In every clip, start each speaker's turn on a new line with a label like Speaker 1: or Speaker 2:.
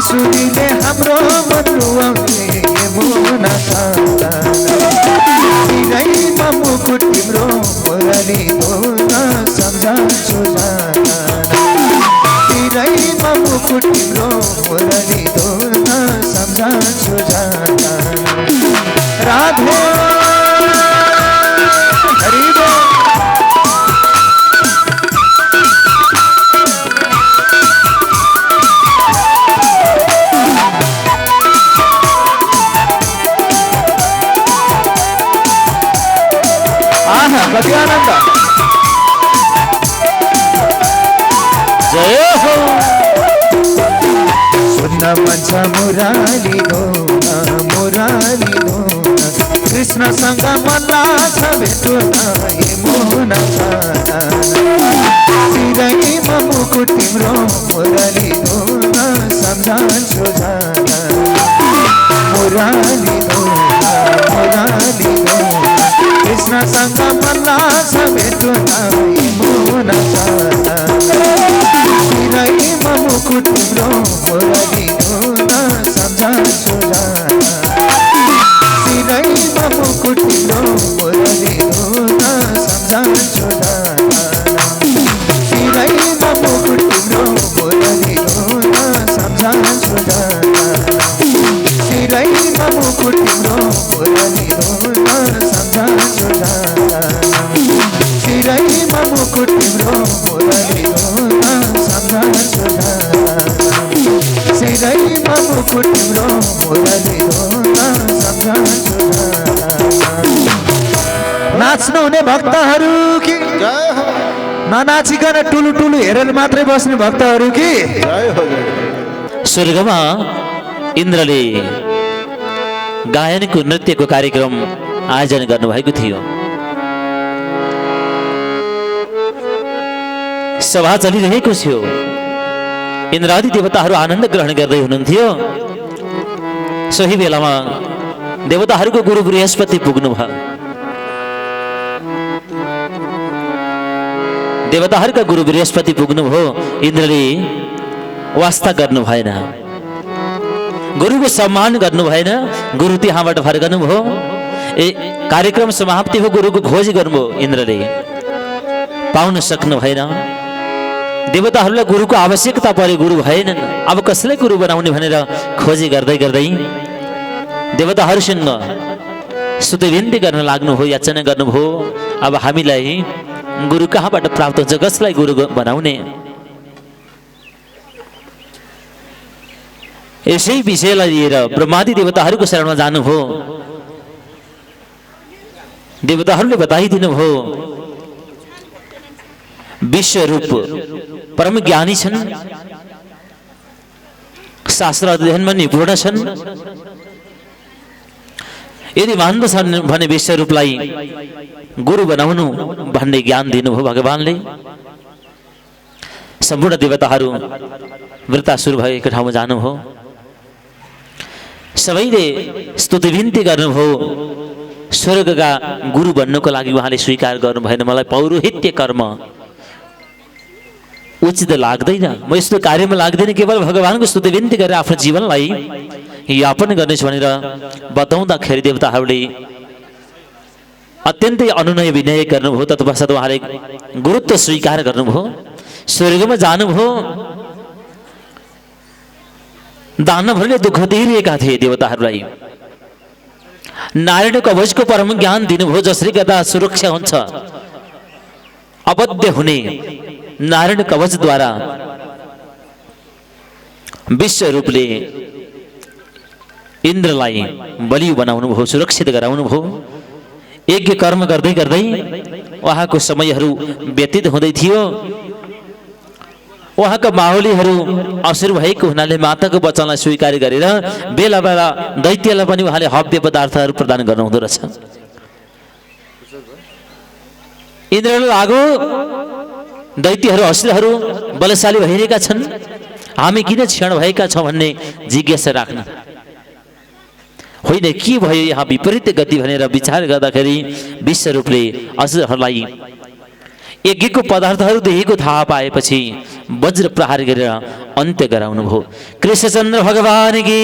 Speaker 1: बाँसुरीले हाम्रो मन रुवाउने यमुना कान्ता तिरैमा मुकुट तिम्रो मुरली धुन सम्झन्छु जाना तिरैमा मुकुट तिम्रो मुरली धुन सम्झन्छु जाना राधे हरि बोल। कति आनंद जय हो सुन्न मन छ मुराली धुन कृष्णसँग मन लाग्छ भेटुन यमुना तिरैमा मुकुट तिम्रो मुरली धुन सम्झन्छु जाना मुरली धुन कृष्णसँग मन लाग्छ भेटुन यमुना तिरैमा मुकुट तिम्रो मुरली धुन सम्झन्छु जाना तिरैमा मुकुट तिम्रो मुरली धुन सम्झन्छु जाना तिरैमा मुकुट तिम्रो मुरली धुन सम्झन्छु जाना तिरैमा मुकुट तिम्रो मुरली धुन सम्झन्छु जाना तिरैमा मुकुट तिम्रो मुरली धुन सम्झन्छु जाना तिरैमा मुकुट तिम्रो मुरली धुन सम्झन्छु जाना। नाच्नु हुने भक्तहरू कि ननाचिकन टुलु टुलु हेरेर मात्रै बस्ने भक्तहरू कि
Speaker 2: स्वर्गमा इन्द्रले गायनको नृत्यको कार्यक्रम आयोजन गर्नुभएको थियो। सभा चलिरहेको थियो। इन्द्रादि देवताहरू आनन्द ग्रहण गर्दै हुनुहुन्थ्यो। सोही बेलामा देवताहरूको गुरु बृहस्पति पुग्नुभयो। देवताहरूका गुरु बृहस्पति पुग्नुभयो। इन्द्रले वास्ता गर्नु भएन, गुरुको सम्मान गर्नु भएन। गुरु त्यहाँबाट फर्कनुभयो। कार्यक्रम समाप्ति हो, गुरुको खोज गर्नुभयो। इन्द्रले पाउन सक्नु भएन। देवताहरूलाई गुरुको आवश्यकता परे, गुरु भएनन्। अब कसलाई गुरु बनाउने भनेर खोजी गर्दै गर्दै देवताहरूसँग स्तुति गर्न लाग्नुभयो, याचना गर्नुभयो। अब हामीलाई गुरु कहाँबाट प्राप्त हुन्छ, कसलाई गुरु बनाउने? यसै विषयलाई लिएर ब्रह्मादि देवताहरूको शरणमा जानुभयो। देवताहरूले बताइदिनुभयो, विश्वरूप परम ज्ञानी छन्, शास्त्र अध्ययनमा निपुण छन्। यदि मान्दछन् भने विश्वरूपलाई गुरु बनाउनु भन्ने ज्ञान दिनुभयो भगवानले। सम्पूर्ण देवताहरू वृत्तासुर भएको ठाउँमा जानुभयो। सबैले स्तुति विन्ती गर्नुभयो। स्वर्गका गुरु बन्नको लागि उहाँले स्वीकार गर्नु भएन। मलाई पौरोहित्य कर्म उचित लाग्दैन, म यस्तो कार्यमा लाग्दैन। केवल भगवानको स्तुति विन्ती गरेर आफ्नो जीवनलाई यापन गर्नेछु भनेर बताउँदाखेरि देवताहरूले अत्यन्तै अनुनय विनय गर्नुभयो। तत्पश्चात उहाँले गुरुत्व स्वीकार गर्नुभयो। स्वर्गमा जानुभयो। दानवहरूले दुःख दिइरहेका थिए देवताहरूलाई। नारायण कवचको परम ज्ञान दिनुभयो, जसले गर्दा सुरक्षा हुन्छ। अबद्ध हुने नारायण कवचद्वारा विश्वरूपले इन्द्रलाई बलियो बनाउनु भयो, सुरक्षित गराउनु भयो। यज्ञ कर्म गर्दै गर्दै उहाँको समयहरू व्यतीत हुँदै थियो। उहाँका माओलीहरू असुर भएको हुनाले माताको वचनलाई स्वीकार गरेर बेला बेला दैत्यलाई पनि उहाँले हव्य पदार्थहरू प्रदान गर्नुहुँदो रहेछ। इन्द्रले लाग्यो, दैत्यहरू असुरहरू बलशाली भइरहेका छन्, हामी किन क्षण भएका छौँ भन्ने जिज्ञासा राख्न। होइन, के भयो यहाँ विपरीत गति भनेर विचार गर्दाखेरि विश्वरूपले असुरहरूलाई यज्ञको पदार्थहरू देखेको थाहा पाएपछि वज्र प्रहार गरेर अन्त्य गराउनु भयो। कृष्णचन्द्र भगवान की,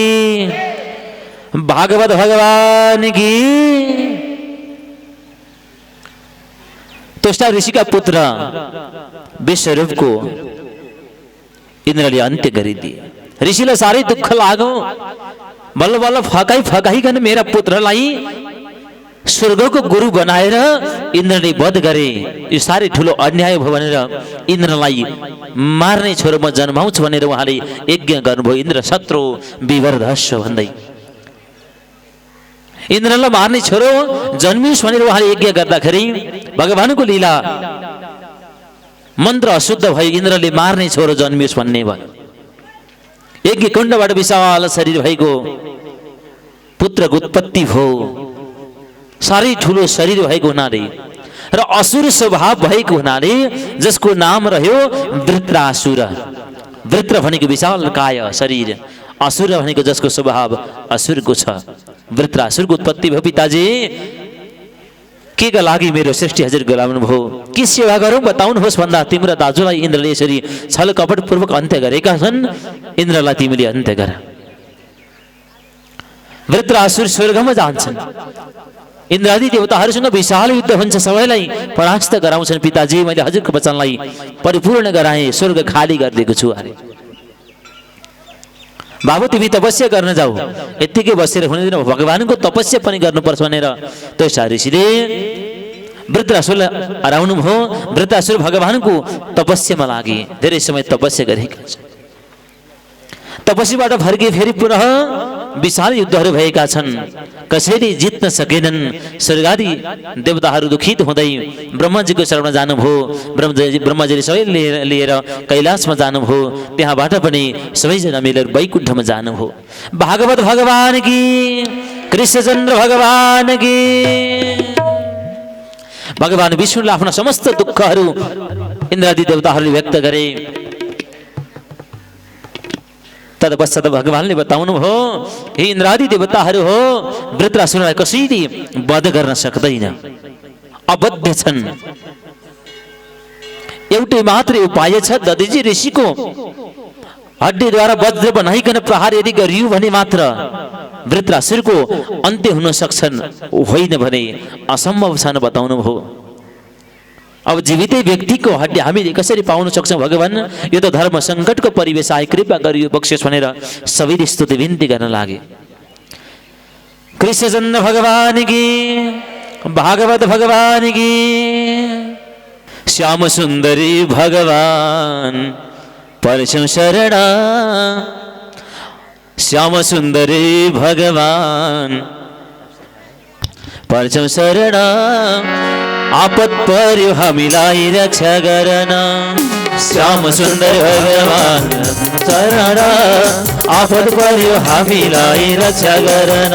Speaker 2: भागवत भगवान की। त्वष्टा ऋषिका पुत्र विश्वरूपको इन्द्रले अन्त्य गरिदिए। ऋषिलाई साह्रै दुःख लाग्यो। बल्ल बल्ल फकाइकन मेरा पुत्रलाई स्वर्गको गुरु बनाएर इन्द्रले वध गरे, यो साह्रै ठुलो अन्याय भयो भनेर इन्द्रलाई मार्ने छोरो म जन्माउँछु भनेर उहाँले यज्ञ गर्नुभयो। इन्द्र शत्रु विवर्धस्व भन्दै इन्द्रलाई मार्ने छोरो जन्मियोस् भनेर उहाँले यज्ञ गर्दाखेरि भगवानको लीला मन्त्र अशुद्ध भयो। इन्द्रले मार्ने छोरो जन्मियोस् भन्ने भयो। यज्ञ कुण्डबाट विशाल शरीर भएको पुत्रको उत्पत्ति भयो। साह्रै ठुलो शरीर भएको हुनाले र असुर स्वभाव भएको हुनाले जसको नाम रह्यो वृत्रासुर। वृत्र भनेको विशाल काय शरीर, असुर भनेको जसको स्वभाव असुरको छ। वृत्रासुरको उत्पत्ति भयो। पिताजी के का लागि मेरो सृष्टि हजुर गराउनु भयो? के सेवा गरौँ बताउनुहोस् भन्दा तिम्रो दाजुलाई इन्द्रले यसरी छल कपटपूर्वक अन्त्य गरेका छन्। इन्द्रलाई तिमीले अन्त्य गर। वृत्रासुर स्वर्गमा जान्छन्। इन्द्रादि देवताहरूसँग विशाल युद्ध हुन्छ, सबैलाई परास्त गराउँछन्। पिताजी मैले हजुरको वचनलाई परिपूर्ण गराएँ, स्वर्ग खाली गरिदिएको छु अरे। बाबु तिमी तपस्या गर्न जाऊ, यत्तिकै बसेर हुँदैन, भगवानको तपस्या पनि गर्नुपर्छ भनेर त्वष्टा ऋषिले वृत्रासुरलाई हराउनु भयो। वृत्रासुर भगवानको तपस्यामा लागे, धेरै समय तपस्या गरेका छन्। तपस्याबाट फर्के फेरि पुनः विशाल युद्धहरू भएका छन्, कसैले जित्न सकेनन्। स्वर्गादि देवताहरू दुखित हुँदै ब्रह्माजीको शरणमा जानुभयो। ब्रह्माजीले सबै लिएर कैलाशमा जानुभयो। त्यहाँबाट पनि सबैजना मिलेर वैकुण्ठमा जानुभयो। भागवत भगवान की, कृष्णचन्द्र भगवान की। भगवान विष्णुले आफ्ना समस्त दुःखहरू इन्द्रादि देवताहरूले व्यक्त गरे। तत्पश्चात भगवानले बताउनु भयो, हे इन्द्रादि देवताहरू हो, वृत्रासुरलाई कसैले वध गर्न सक्दैन, अबद्ध छन्। एउटै मात्रै उपाय छ, दधिजी ऋषिको हड्डीद्वारा वज्र बनाइकन प्रहार यदि गरियो भने मात्र वृत्रासुरको अन्त्य हुन सक्छन्, होइन भने असम्भव छन् बताउनु भयो। अब जीवितै व्यक्तिको हड्डी हामीले कसरी पाउन सक्छौँ भगवान? यो त धर्म सङ्कटको परिवेश आए, कृपा गरियो बक्सियोस् भनेर सबैले स्तुति बिन्ती गर्न लागे। कृष्णचन्द्र भगवान की, भागवत भगवान की। श्याम सुन्दरी भगवान परशु शरण, श्याम सुन्दरी भगवान परशु शरण। आपत पर्यो हामीलाई रक्षा गर्न, श्याम सुन्दर भगवान शरण। आपत पर्यो हामीलाई रक्षा गर्न,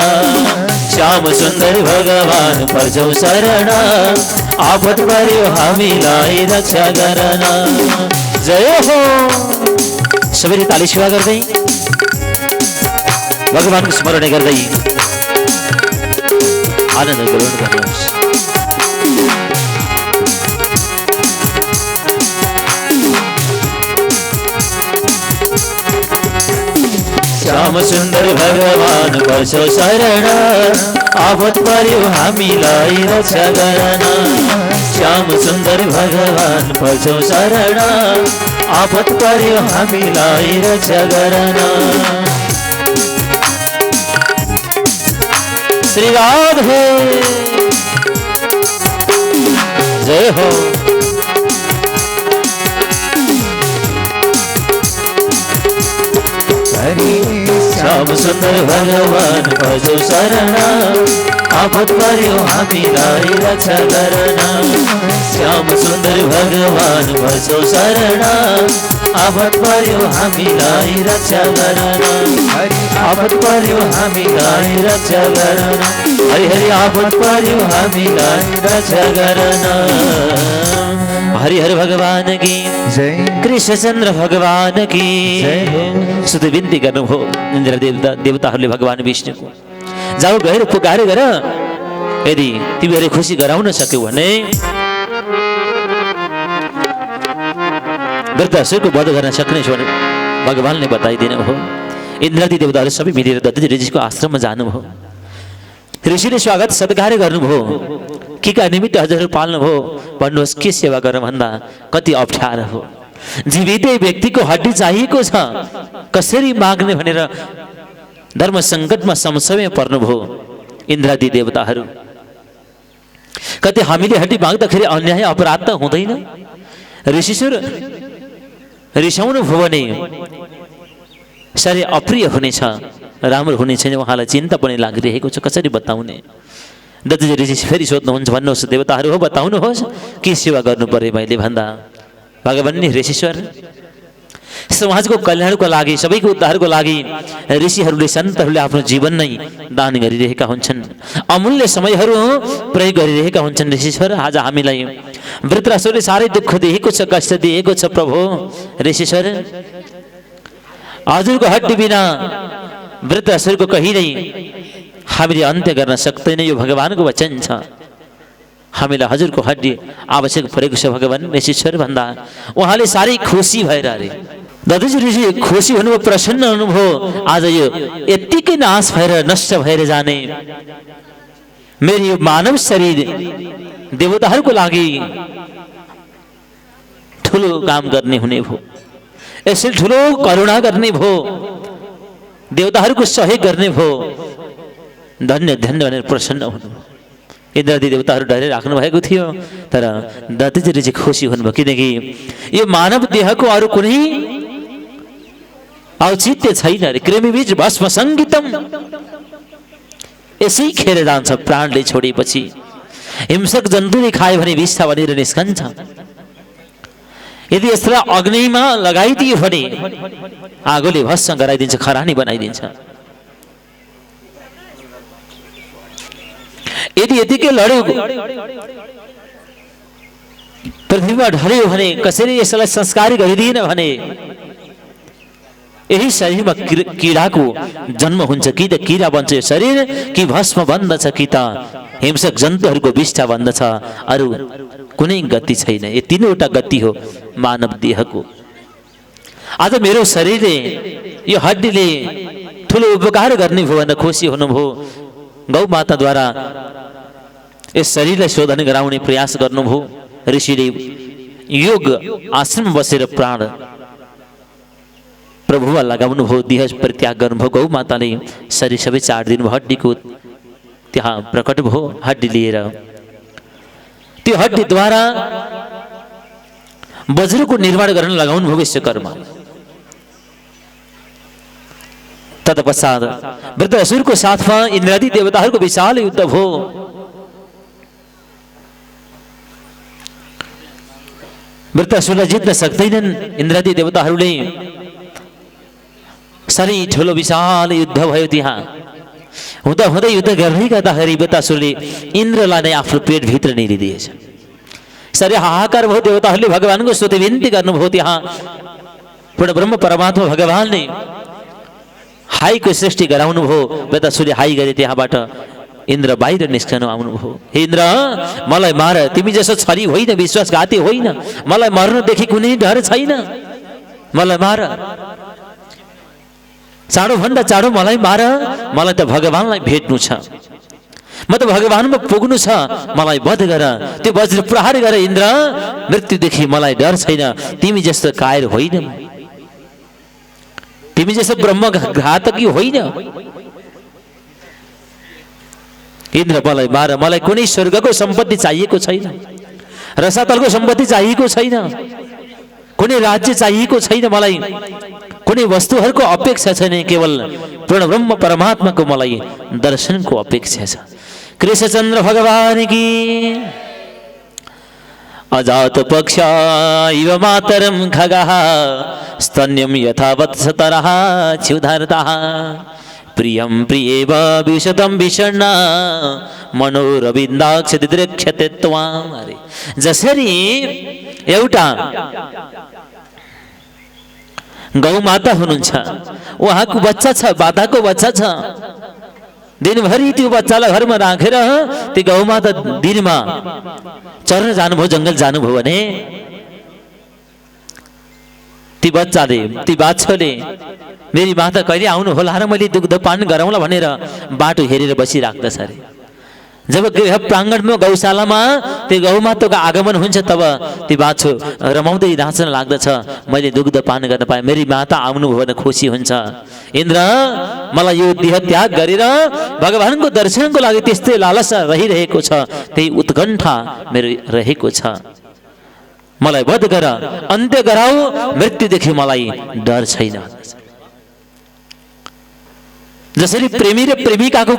Speaker 2: श्याम सुन्दर भगवान पर्छौ शरण। आपत पर्यो हामीलाई रक्षा गर्न। जय हो। सबैले ताली सेवा गर्दै भगवानको स्मरण गर्दै आनन्द ग्रहण गर्नुहोस्। श्याम सुन्दर भगवान पर्छौ शरण। आपत पर्यो हामीलाई रक्षा गर्न, श्याम सुन्दर भगवान पर्छौ शरण। आपत पर्यो हामीलाई रक्षा गर्न। श्री राधे जय हो। श्याम सुन्दर भगवान पर्छौ शरण। आपत पर्यो हामीलाई रक्षा गर्न, श्याम सुन्दर भगवान पर्छौ शरण। आपत पर्यो हामीलाई रक्षा गर्न, आपत पर्यो हामीलाई रक्षा गर्न। हरि हरि आपत पर्यो हामीलाई रक्षा गर्न। हरि हरि भगवान की जय, कृष्णचन्द्र भगवान की जय। स्तुति बिन्ती गर्नुभयो इन्द्र देवताहरूले भगवान विष्णुको। जाऊ गएर पुकारे गर, यदि तिमीहरूले खुसी गराउन सक्यौ भने वृत्रासुरको वध गर्न सक्ने छु भनेर भगवानले बताइदिनु भयो। इन्द्रादि देवताहरू सबै मिलेर दत्ताजी ऋषिको आश्रममा जानुभयो। ऋषिले स्वागत सत्कार गर्नुभयो। के का निमित्त हजुरहरू पाल्नुभयो भन्नुहोस्। के सेवा गर्न भन्दा कति अप्ठ्यारो हो। जीवितै व्यक्तिको हड्डी चाहिएको छ, कसरी माग्ने भनेर धर्म सङ्कटमा संशयमा पर्नुभयो इन्द्रादि देवताहरू। कति हामीले हड्डी माग्दाखेरि अन्याय अपराध त हुँदैन। ऋषिश्वर रिसाउनु भयो भने साह्रै अप्रिय हुनेछ, राम्रो हुने छैन, उहाँलाई चिन्ता पनि लागिरहेको छ, कसरी बताउने। दत्ताजी ऋषि फेरि सोध्नुहुन्छ, भन्नुहोस् देवताहरू हो बताउनुहोस् के सेवा गर्नु पर्यो मैले भन्दा भगवान नि ऋषिश्वर समाजको कल्याणको लागि, सबैको उद्धारको लागि ऋषिहरूले सन्तहरूले आफ्नो जीवन नै दान गरिरहेका हुन्छन्, अमूल्य समयहरू प्रयोग गरिरहेका हुन्छन्। ऋषिश्वर आज हामीलाई वृत्रासुरले साह्रै दुःख दिएको छ, कष्ट दिएको छ प्रभु। ऋषिश्वर हजुरको हड्डी बिना वृत्रासुरको कहिल्यै हामीले अन्त्य गर्न सक्दैन, यो भगवानको वचन छ। हामीलाई हजुरको हड्डी आवश्यक परेको छ भगवान ऋषिश्वर भन्दा उहाँले साह्रै खुसी भएर अरे दत्ताजी ऋषि खुसी हुनुभयो, प्रसन्न हुनुभयो। आज यो यत्तिकै नाश भएर नष्ट भएर जाने मेरो यो मानव शरीर देवताहरूको लागि ठुलो काम गर्ने हुने भयो, यसले ठुलो करुणा गर्ने भयो, देवताहरूको सहयोग गर्ने भयो। धन्य धन्य भनेर प्रसन्न हुनुभयो। इन्द्रादि देवताहरू डरे राख्नु भएको थियो, तर दत्ताजी ऋषि खुसी हुनुभयो, किनकि यो मानव देहको अरू कुनै औचित्य छैन। कृमिबीज भस्म सङ्गीतम, यसै खेर जान्छ प्राणले छोडेपछि। हिंसक जन्तुले खायो भने विष भनेर निस्कन्छ। यदि यसलाई अग्निमा लगाइदियो भने आगोले भस्म गराइदिन्छ, खरानी बनाइदिन्छ। यदि यतिकै लड्यो पृथ्वीमा ढल्यो भने, कसरी यसलाई संस्कार गरिदिएन भने यही शरीरमा किराको जन्म हुन्छ। कि त किरा बन्छ यो शरीर, कि भस्म बन्दछ, कि त हिंसक जन्तुहरूको विष्ठा बन्दछ। अरू कुनै गति छैन। यो तीनवटा गति हो मानव देहको। आज मेरो शरीरले, यो हड्डीले ठुलो उपकार गर्ने भयो भनेर खुसी हुनुभयो। गौ माताद्वारा यस शरीरलाई शोधन गराउने प्रयास गर्नुभयो। ऋषिले योग आश्रम बसेर प्राण प्रभुमा लगाउनु भयो, देह परित्याग गर्नुभयो। गौ माताले शरीर सबै चाडिदिनु भयो, हड्डीको त्यहाँ प्रकट भयो। हड्डी लिएर त्यो हड्डीद्वारा वज्रको निर्माण गर्न लगाउनु भयो विश्वकर्मा। तत्पश्चात वृत्रासुरको साथमा इन्द्रादि देवताहरूको विशाल युद्ध भयो। वृत्रासुरलाई जित्न सक्दैनन् इन्द्रादि देवताहरूले। साह्रै ठुलो विशाल युद्ध भयो। त्यहाँ हुँदा हुँदै युद्ध गर्दै गर्दाखेरि वृत्रासुरले इन्द्रलाई नै आफ्नो पेटभित्र निलिदिएछ। साह्रै हाहाकार भयो। देवताहरूले भगवानको स्तुति विन्ती गर्नुभयो। त्यहाँ पूर्ण ब्रह्म परमात्मा भगवानले हाईको सृष्टि गराउनु भयो। वृत्रासुरले हाई गरे, त्यहाँबाट इन्द्र बाहिर निस्कनु आउनुभयो। हे इन्द्र, मलाई मार, तिमी जसो छरी होइन, विश्वासघाती होइन, मलाई मर्नुदेखि कुनै डर छैन, मलाई मार, चाँडोभन्दा चाँडो मलाई मार, मलाई त भगवानलाई भेट्नु छ, म त भगवानमा पुग्नु छ, मलाई वध गर, त्यो वज्र प्रहार गर इन्द्र, मृत्युदेखि मलाई डर छैन, तिमी जस्तो कायर होइन, तिमी जस्तो ब्रह्म घातकी होइन। इन्द्र मलाई मार, मलाई कुनै स्वर्गको सम्पत्ति चाहिएको छैन, रसातलको सम्पत्ति चाहिएको छैन, कुनै राज्य चाहिएको छैन, मलाई कुनै वस्तुहरूको अपेक्षा छैन, केवल पूर्ण ब्रह्म परमात्माको मलाई दर्शनको अपेक्षा छ। कृष्णचन्द्र भगवान की। अजात पक्ष इव मातरम खगः स्तन्यम यथा वत्सतरः च्युधारतः प्रियं प्रियेव विशतं विषण्णा मनोरविन्दाक्ष दिद्रक्ष्यते त्वाम्। अरे जसरी एउटा गौ माता हुनुहुन्छ, उहाँको बच्चा छ, बाधाको बच्चा छ, दिनभरि त्यो बच्चालाई घरमा राखेर त्यो गौ माता दिनमा चर्न जानुभयो, जङ्गल जानुभयो भने ती बच्चाले ती बाछोले मेरी माता कहिले आउनु होला र मैले दुग्ध पान गराउँला भनेर बाटो हेरेर बसिराख्दछ अरे। जब गृह प्राङ्गणमा गौशालामा त्यो गौमाताको आगमन हुन्छ तब ती बाछो रमाउँदै नाच्न लाग्दछ, मैले दुग्ध पान गर्न पाएँ, मेरी माता आउनुभयो भने खुसी हुन्छ। इन्द्र मलाई यो देह त्याग गरेर भगवानको दर्शनको लागि त्यस्तै लालसा रहिरहेको छ, त्यही उत्कण्ठा मेरो रहेको छ। मलाई वध गर, अन्त्य गराऊ, मृत्युदेखि मलाई डर छैन। जसरी प्रेमी र प्रेमिकाको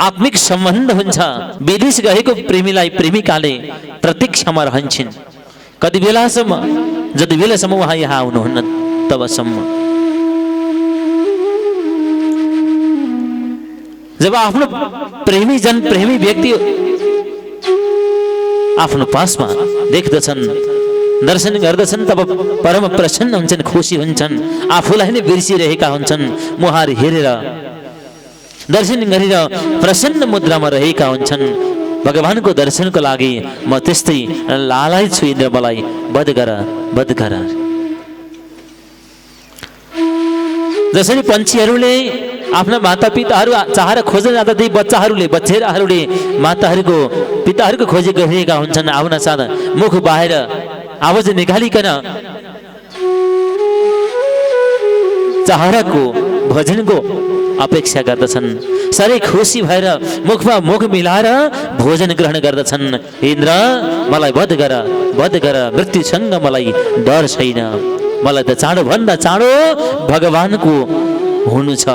Speaker 2: आत्मिक सम्बन्ध हुन्छ, विदेश गएको प्रेमीलाई प्रेमिकाले प्रतीक्षामा रहन्छन् कति बेलासम्म, जति बेलासम्म उहाँ यहाँ आउनुहुन्न तबसम्म। जब आफ्नो प्रेमी व्यक्ति आफ्नो पासमा देख्दछन्, दर्शन गर्दछन्, तब परम प्रसन्न हुन्छन्, खुसी हुन्छन्, आफूलाई नै बिर्सिरहेका हुन्छन्। मुहार हेरेर दर्शन गरेर प्रसन्न मुद्रामा रहेका हुन्छन्। भगवानको दर्शनको लागि म त्यस्तै लालाय छु, इन्द्र मलाई वध गर, वध गर। जसरी पन्छीहरूले आफ्ना मातापिताहरू चाहेर खोज्न जाँदा ती बच्चेराहरूले माताहरूको पिताहरूको खोजी गरिरहेका हुन्छन्। आउन साथ मुख बाहिर आवाज निकालिकन चाहराको भजनको अपेक्षा गर्दछन्। साह्रै खुसी भएर मुखमा मुख मिलाएर भोजन ग्रहण गर्दछन्। इन्द्र मलाई वध गर, वध गर, मृत्युसँग मलाई डर छैन। मलाई त चाँडोभन्दा चाँडो भगवानको हुनु छ,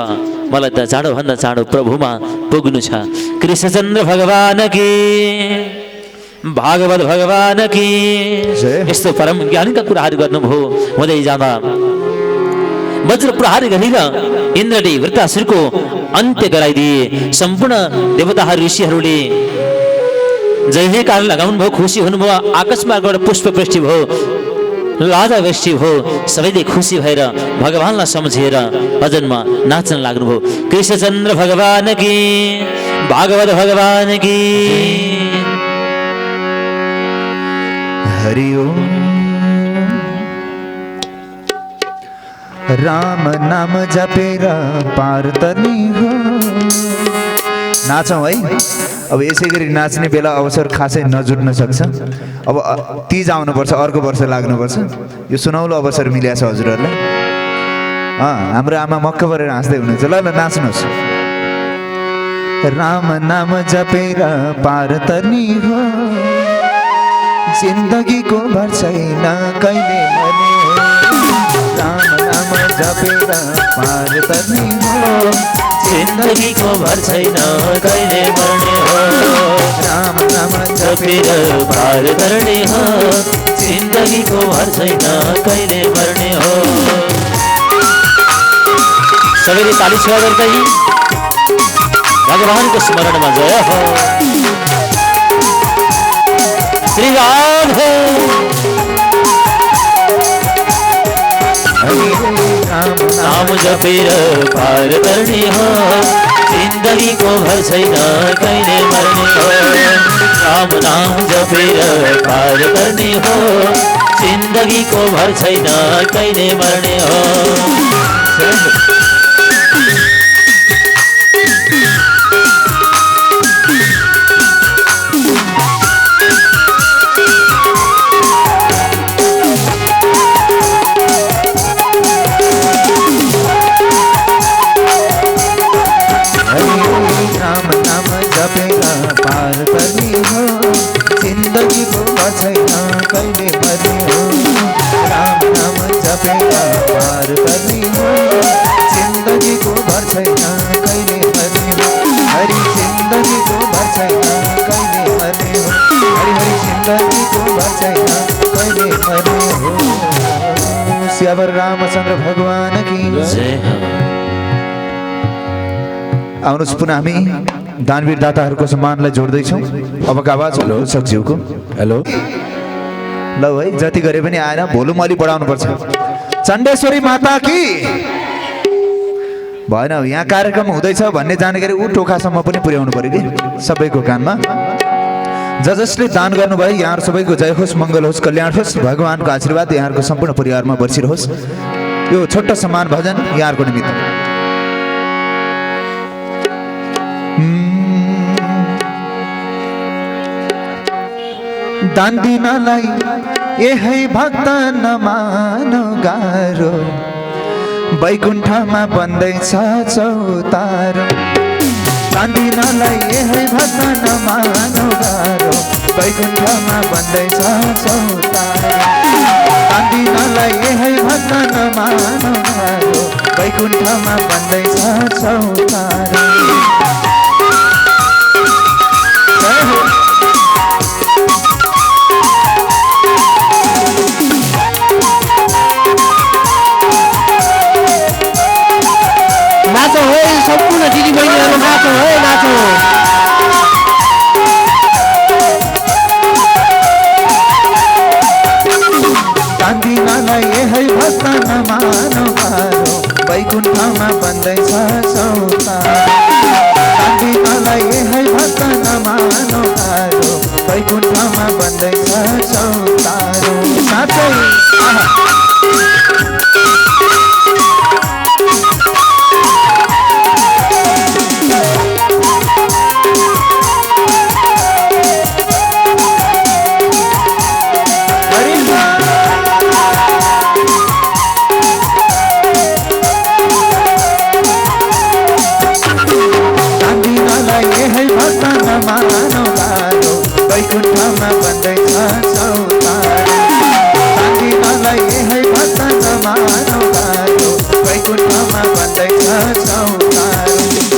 Speaker 2: मलाई त चाँडोभन्दा चाँडो प्रभुमा पुग्नु छ। कृष्णचन्द्र भगवान की, भागवत भगवान की। यस्तो परम ज्ञानका कुराहरू गर्नुभयो। हुँदै जाँदा वज्र प्रहार गरेर इन्द्रले वृत्रासुरको अन्त्य गराइदिए। सम्पूर्ण देवताहरू ऋषिहरूले जय जयकार लगाउनु भयो, खुसी हुनुभयो। आकाशमा गएर पुष्प वृष्टि भयो, लाजा वृष्टि भयो। सबैले खुसी भएर भगवानलाई सम्झेर भजनमा नाच्न लाग्नुभयो। कृष्णचन्द्र भगवान की, भागवत भगवान की।
Speaker 1: हरि ओम। राम नाम जपेर पार तर्नी हो। नाचौँ है। अब यसै गरी नाच्ने बेला अवसर खासै नजुट्न सक्छ। अब तीज आउनुपर्छ, अर्को वर्ष लाग्नुपर्छ। यो सुनौलो अवसर मिलेको छ हजुरहरूलाई। हाम्रो आमा मक्क परेर हाँस्दै हुनुहुन्छ। ल ल नाच्नुहोस्। राम नाम जपेर पार तर्नी हो, जिन्दगीको भर छैन कहिले मर्ने हो। राम नाम जपेर पार तर्नी हो,
Speaker 2: जिन्दगीको भर छैन कहिले मर्ने हो।
Speaker 1: राम नाम
Speaker 2: जपेर पार तर्ने हो, जिन्दगीको भर छैन कहिले मर्ने हो। सबैले ताली छुवा गर्दै भगवानको स्मरणमा जय हो। श्री राधे। नाम जपेर पार तर्ने हो, जिन्दगीको भर छैन कहिले मर्ने हो। राम नाम जपेर पार तर्ने हो, जिन्दगीको भर छैन कहिले मर्ने हो।
Speaker 1: पार तर्नी हो, जिन्दगीको भर छैन कहिले मर्ने हो। राम नाम जपेर पार तर्नी हो, जिन्दगीको भर छैन कहिले मर्ने हो। हरि जिन्दगीको भर छैन कहिले मर्ने हो। हरि हरि जिन्दगीको भर छैन कहिले मर्ने हो। श्यावर रामचन्द्र भगवान की
Speaker 2: जय हो।
Speaker 1: आउनुहोस् पुनः हामी दानवीर दाताहरूको सम्मानलाई जोड्दैछौँ। अबको आवाज हेलो सक्ज्यूको हेलो। ल है जति गरे पनि आएन, भोलुम अलि बढाउनुपर्छ। चण्डेश्वरी माता की भएन, यहाँ कार्यक्रम हुँदैछ भन्ने जानकारी ऊ टोकासम्म पनि पुर्याउनु पर्यो कि सबैको कानमा। जसले दान गर्नुभयो यहाँ सबैको जय होस्, मङ्गल होस्, कल्याण होस्, भगवानको आशीर्वाद यहाँहरूको सम्पूर्ण परिवारमा बर्सिरहोस्। यो छोटो सम्मान भजन यहाँहरूको निमित्त। दान दिनलाई यही भक्त नमानो गाह्रो, वैकुण्ठमा बन्दैछ चौतारो। दान दिनलाई यही भक्त नमानो गाह्रो, वैकुण्ठमा बन्दैछ चौतारो। दान दिनलाई यही भक्त नमानो गाह्रो, वैकुण्ठमा बन्दैछ चौतारो।
Speaker 3: नाचो हो सम्पूर्ण दिदी बहिनीहरू, नाचो है नाचो।
Speaker 1: दान दिनलाई यही भक्त नमानो गाह्रो, वैकुण्ठमा बन्दैछ चौतारो। दान दिनलाई यही भक्त नमानो गाह्रो, वैकुण्ठमा बन्दैछ चौतारो। साँच्चै वैकुण्ठमा बन्दैछ चौतारो। दान दिनलाई यही भक्त नमानो गाह्रो, वैकुण्ठमा बन्दैछ चौतारो।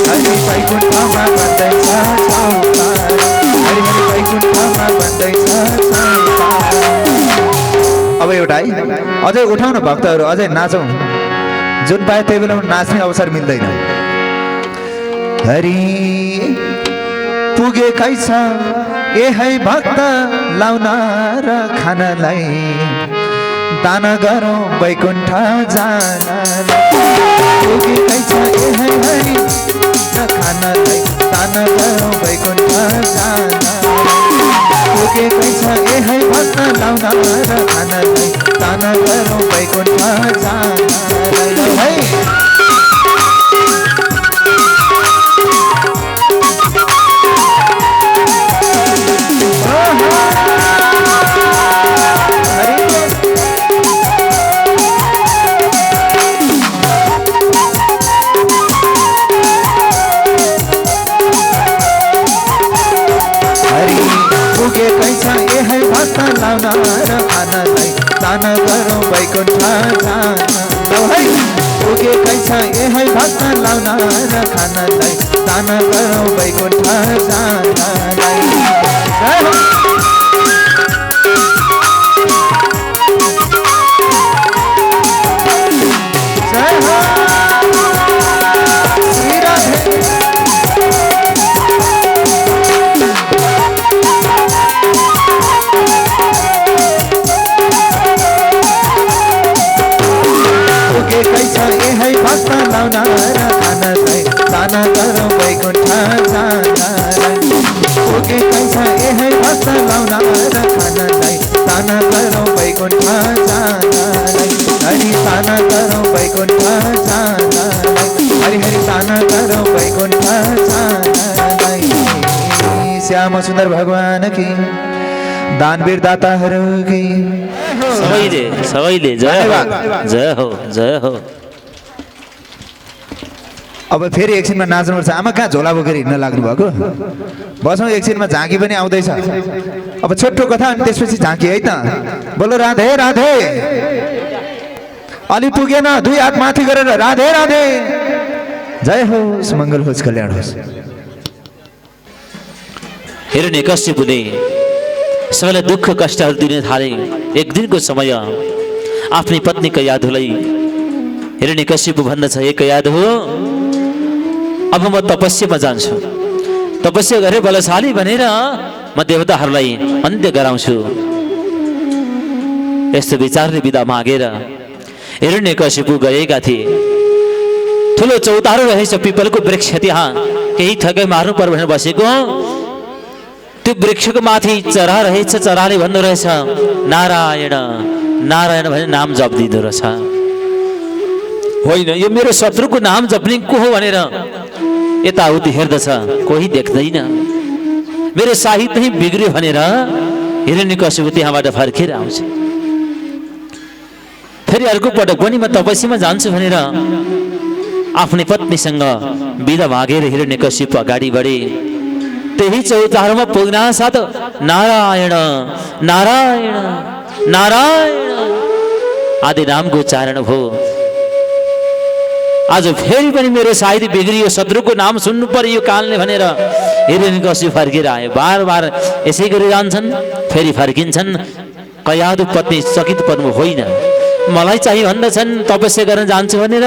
Speaker 1: हरि वैकुण्ठमा बन्दैछ चौतारो, हरि हरि वैकुण्ठमा बन्दैछ चौतारो। अब एउटा है, अझै उठाउन भक्तहरू, अझै नाचौँ। जुन पाए त्यही बेला नाच्ने अवसर मिल्दैन। हरि पुगेकै छ यही भक्त लाउन र खानलाई, दान गरौँ वैकुण्ठ जानलाई। पुगेकै छ यही हरि र खानलाई, दान गरौँ वैकुण्ठ जानलाई। पुगेकै छ यही भक्त लाउन र खानलाई, दान गरौँ वैकुण्ठ जानलाई। लाउन र खानलाई, दान गरौँ वैकुण्ठ जानलाई। पुगेकै छ यही भक्त लाउन र खानलाई, दान गरौँ वैकुण्ठ जानलाई। जय हो श्री राधे। यही भक्त लाउन र खानलाई, दान गरौँ वैकुण्ठ जानलाई। पुगेकै छ यही भक्त लाउन र खानलाई, दान गरौँ वैकुण्ठ जानलाई। हरि दान गरौँ वैकुण्ठ जानलाई, हरि हरि दान गरौँ वैकुण्ठ जानलाई। श्याम सुन्दर भगवान की, दानवीर दाताहरू की
Speaker 2: सबैले जय हो, जय हो, जय हो।
Speaker 1: अब फेरि एकछिनमा नाच्नुपर्छ। आमा कहाँ झोला बोकेर हिँड्न लाग्नु भएको? बसौँ एकछिनमा, झाँकी पनि आउँदैछ। अब छोटो कथा अनि त्यसपछि झाँकी है त। बोलो राधे राधे। अलि पुगेन, दुई हात माथि गरेर राधे राधे। जय होस्, मङ्गल होस्, कल्याण होस्।
Speaker 2: हिरण्यकश्यपुले सबैलाई दुःख कष्टहरू दिन थाले। एक दिनको समय आफ्नै पत्नीको याद हुँदै हिरण्यकश्यपु भन्दछ, एक याद हो, अब म तपस्यामा जान्छु। तपस्या गरेर बलशाली भनेर म देवताहरूलाई अन्त्य गराउँछु। यस्तो विचारले बिदा मागेर हिरण्यकश्यपु गएका थिए। ठुलो चौतारो रहेछ पिपलको वृक्ष, त्यहाँ केही ठकै मार्नु पर्यो भनेर बसेको त्यो वृक्षको माथि चरा रहेछ, चराले भन्दो रहेछ नारायण नारायण भनेर नाम जप्दिँदो रहेछ। होइन यो मेरो शत्रुको नाम जप्ने को हो भनेर यताउति हेर्दछ, कोही देख्दैन। मेरो साहित्य नै बिग्रियो भनेर हिरण्यकशिपु त्यहाँबाट फर्केर आउँछ। फेरि अर्को पटक पनि म तपस्यामा जान्छु भनेर आफ्नै पत्नीसँग बिदा मागेर हिरण्यकशिपु अगाडि बढे। त्यही चौतारोमा पुग्न साथ नारायण नारायण नारायण आदि नामको उच्चारण भयो। आज फेरि पनि मेरो साहित्य बिग्रियो, शत्रुको नाम सुन्नु पर्यो यो कालले भनेर हिरण्यकशिपु फर्केर आयो। बार बार यसै गरी जान्छन्, फेरि फर्किन्छन्। कयादु पत्नी चकित पर्नु होइन, मलाई चाहिँ भन्दछन् तपस्या गर्न जान्छु भनेर,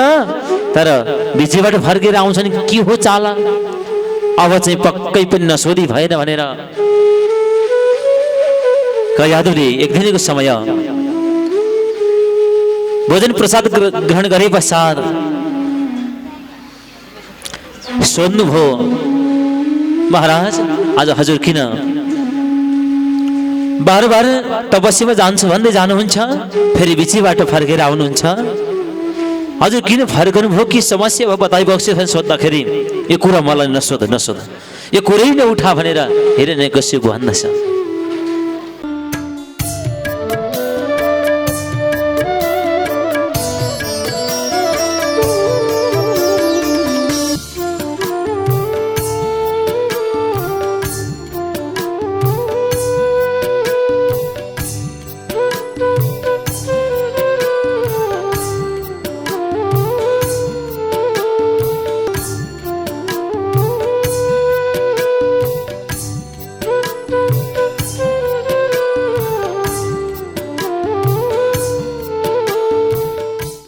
Speaker 2: तर बिचबाट फर्केर आउँछन्। के हो चाला? अब चाहिँ पक्कै पनि नसोधी भएन भनेर कयादुले एक दिनको समय भोजन प्रसाद ग्रहण गरे पश्चात सोध्नुभयो, महाराज आज हजुर किन बार बार तपस्यामा जान्छु भन्दै जानुहुन्छ, फेरि बिचबाट फर्केर आउनुहुन्छ? हजुर किन फर्कनु भयो? के समस्या भयो बताइबक्छु सोद्धाखेरि यो कुरा मलाई नसोध नसोध, यो कुरै नउठा भनेर हिरण्यकशिपु भन्दछ।